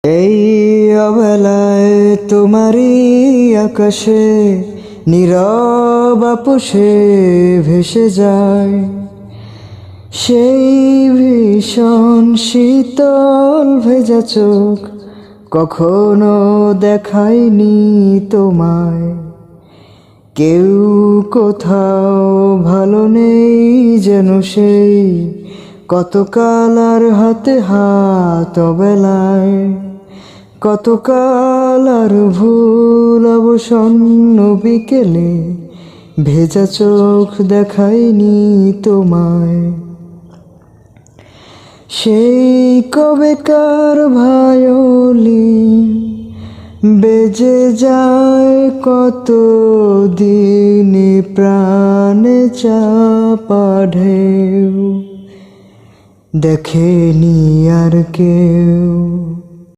এই অবেলায় তোমারই আকাশে নীরব আপোষে ভেসে যায় সেই ভীষণ শীতল ভেজা চোখ, কখনো দেখায়নি তোমায়। কেউ কোথাও ভালো নেই যেন সেই কতকাল আর হাতে হাত অবেলায়, কতকাল আর ভুল অবসন্ন বিকেলে ভেজা চোখ দেখায়নি তোমায়। সেই কবেকার ভায়োলিন বেজে যায় কত দিনে প্রাণে চাপা ঢেউ, দেখেনি আর কেউ।